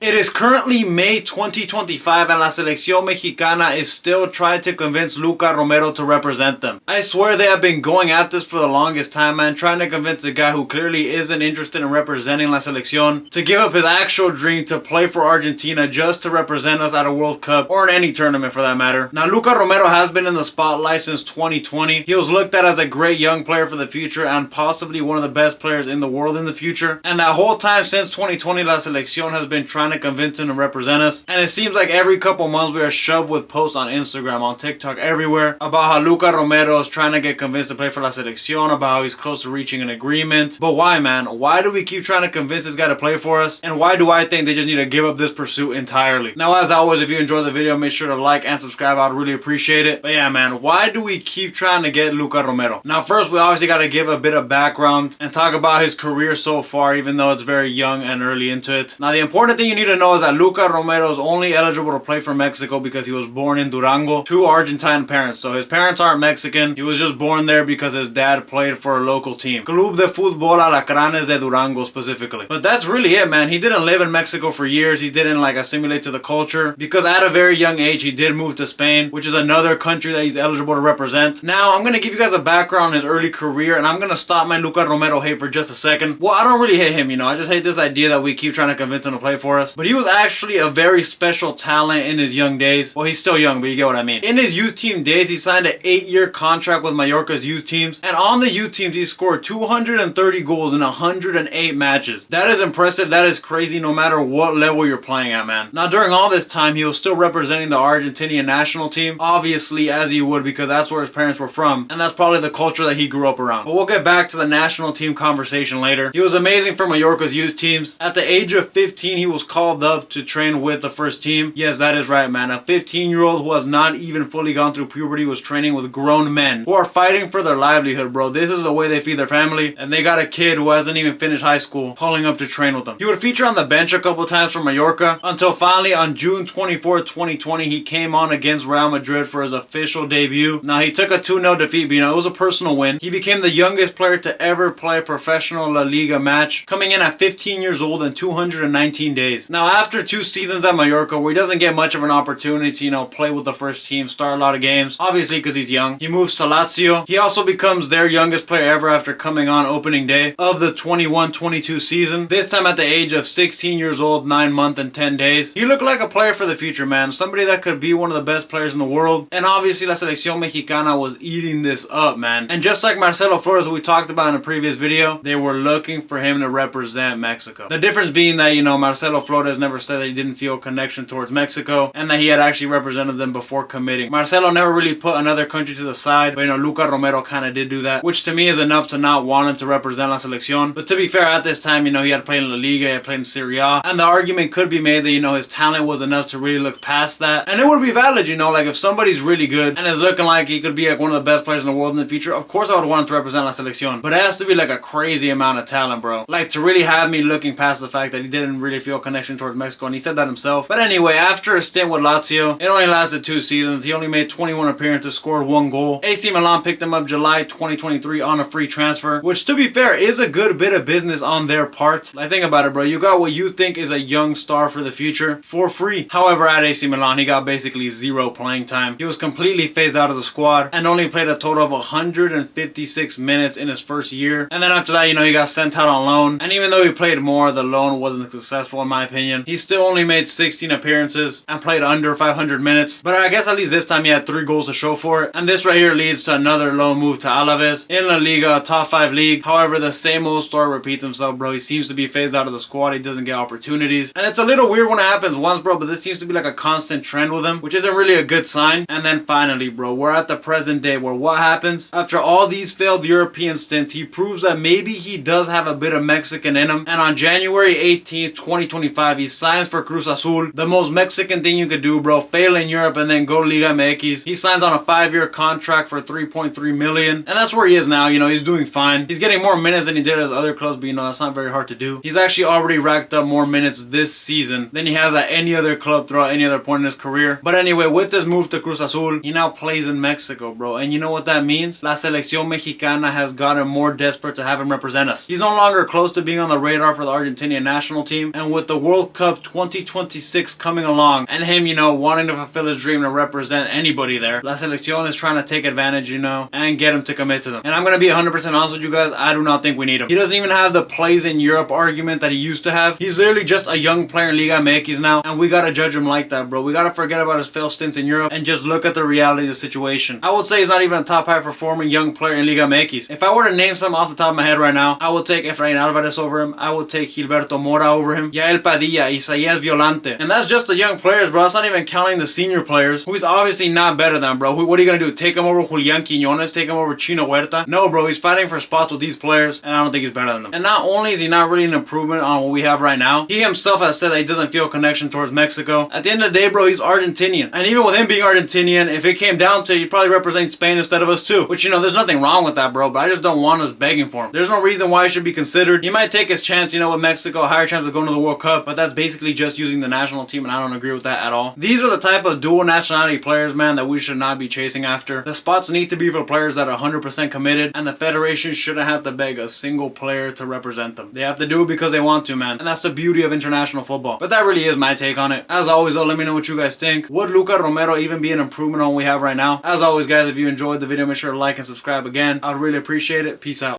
It is currently May 2025 and La Selección Mexicana is still trying to convince Luca Romero to represent them. I swear they have been going at this for the longest time, man, trying to convince a guy who clearly isn't interested in representing La Selección to give up his actual dream to play for Argentina just to represent us at a World Cup or in any tournament for that matter. Now, Luca Romero has been in the spotlight since 2020. He was looked at as a great young player for the future and possibly one of the best players in the world in the future. And that whole time since 2020, La Selección has been trying to convince him to represent us, and it seems like every couple months we are shoved with posts on Instagram, on TikTok, everywhere about how Luca Romero is trying to get convinced to play for La Selección, about how he's close to reaching an agreement. But why, man? Why do we keep trying to convince this guy to play for us? And why do I think they just need to give up this pursuit entirely? Now, as always, if you enjoyed the video, make sure to like and subscribe. I'd really appreciate it. But yeah, man, why do we keep trying to get Luca Romero? Now, first, we obviously got to give a bit of background and talk about his career so far, even though it's very young and early into it. Now, the important thing you need to know is that Luca Romero is only eligible to play for Mexico because he was born in Durango to Argentine parents. So his parents aren't Mexican. He was just born there because his dad played for a local team. Club de Fútbol Alacranes de Durango specifically. But that's really it, man. He didn't live in Mexico for years. He didn't assimilate to the culture because at a very young age he did move to Spain, which is another country that he's eligible to represent. Now, I'm going to give you guys a background on his early career, and I'm going to stop my Luca Romero hate for just a second. Well, I don't really hate him, I just hate this idea that we keep trying to convince him to play for us. But he was actually a very special talent in his young days. Well, he's still young, but you get what I mean. In his youth team days, he signed an 8-year contract with Mallorca's youth teams. And on the youth teams, he scored 230 goals in 108 matches. That is impressive. That is crazy no matter what level you're playing at, man. Now, during all this time, he was still representing the Argentinian national team. Obviously, as he would, because that's where his parents were from. And that's probably the culture that he grew up around. But we'll get back to the national team conversation later. He was amazing for Mallorca's youth teams. At the age of 15, he was called up to train with the first team. Yes, that is right, man. A 15-year-old who has not even fully gone through puberty was training with grown men who are fighting for their livelihood, bro. This is the way they feed their family, and they got a kid who hasn't even finished high school calling up to train with them. He would feature on the bench a couple times for Mallorca until finally on June 24th, 2020, he came on against Real Madrid for his official debut. Now, he took a 2-0 defeat, but it was a personal win. He became the youngest player to ever play a professional La Liga match, coming in at 15 years old and 219 days. Now, after 2 seasons at Mallorca, where he doesn't get much of an opportunity to, play with the first team, start a lot of games, obviously because he's young, he moves to Lazio. He also becomes their youngest player ever after coming on opening day of the 21-22 season, this time at the age of 16 years old, 9 months and 10 days. He looked like a player for the future, man. Somebody that could be one of the best players in the world. And obviously, La Selección Mexicana was eating this up, man. And just like Marcelo Flores, who we talked about in a previous video, they were looking for him to represent Mexico. The difference being that, Marcelo Flores never said that he didn't feel a connection towards Mexico and that he had actually represented them before committing. Marcelo never really put another country to the side, but Luca Romero kind of did do that, which to me is enough to not want him to represent La Selección. But to be fair, at this time, he had played in La Liga, he had played in Serie A, and the argument could be made that, his talent was enough to really look past that. And it would be valid, if somebody's really good and is looking like he could be one of the best players in the world in the future, of course I would want him to represent La Selección. But it has to be a crazy amount of talent, bro. To really have me looking past the fact that he didn't really feel a connection towards Mexico, and he said that himself. But anyway, after a stint with Lazio, it only lasted 2 seasons. He only made 21 appearances, scored 1 goal. AC Milan picked him up July 2023 on a free transfer, which to be fair is a good bit of business on their part. Think about it, bro. You got what you think is a young star for the future for free. However, at AC Milan, he got basically 0 playing time. He was completely phased out of the squad and only played a total of 156 minutes in his first year. And then after that, he got sent out on loan. And even though he played more, the loan wasn't successful in my opinion. He still only made 16 appearances and played under 500 minutes. But I guess at least this time he had 3 goals to show for it. And this right here leads to another loan move to Alaves in La Liga, a top 5 league. However, the same old story repeats himself, bro. He seems to be phased out of the squad. He doesn't get opportunities. And it's a little weird when it happens once, bro, but this seems to be a constant trend with him, which isn't really a good sign. And then finally, bro, we're at the present day where what happens? After all these failed European stints, he proves that maybe he does have a bit of Mexican in him. And on January 18th, 2025, he signs for Cruz Azul. The most Mexican thing you could do, bro. Fail in Europe and then go Liga MX. He signs on a 5-year contract for $3.3 million. And that's where he is now. He's doing fine. He's getting more minutes than he did at his other clubs, but that's not very hard to do. He's actually already racked up more minutes this season than he has at any other club throughout any other point in his career. But anyway, with this move to Cruz Azul, he now plays in Mexico, bro. And you know what that means? La Selección Mexicana has gotten more desperate to have him represent us. He's no longer close to being on the radar for the Argentinian national team. And with the World Cup 2026 coming along, and him, you know, wanting to fulfill his dream to represent anybody there, La Selección is trying to take advantage, you know, and get him to commit to them. And I'm gonna be 100% honest with you guys, I do not think we need him. He doesn't even have the plays in Europe argument that he used to have. He's literally just a young player in Liga MX now, and we gotta judge him like that, bro. We gotta forget about his failed stints in Europe and just look at the reality of the situation. I would say he's not even a top high performing young player in Liga MX. If I were to name some off the top of my head right now, I would take Efrain Alvarez over him. I would take Gilberto Mora over him. Yael Padilla, Isaías Violante. And that's just the young players, bro. That's not even counting the senior players, who he's obviously not better than, bro. What are you gonna do? Take him over Julián Quiñones? Take him over Chino Huerta? No, bro. He's fighting for spots with these players, and I don't think he's better than them. And not only is he not really an improvement on what we have right now, he himself has said that he doesn't feel a connection towards Mexico. At the end of the day, bro, he's Argentinian. And even with him being Argentinian, if it came down to it, he'd probably represent Spain instead of us too. Which, you know, there's nothing wrong with that, bro, but I just don't want us begging for him. There's no reason why he should be considered. He might take his chance, you know, with Mexico, a higher chance of going to the World Cup, but that's basically just using the national team, and I don't agree with that at all. These are the type of dual nationality players, man, that we should not be chasing after. The spots need to be for players that are 100% committed, and the federation shouldn't have to beg a single player to represent them. They have to do it because they want to, man, and that's the beauty of international football. But that really is my take on it. As always, though, let me know what you guys think. Would Luca Romero even be an improvement on what we have right now? As always, guys, if you enjoyed the video, make sure to like and subscribe again. I'd really appreciate it. Peace out.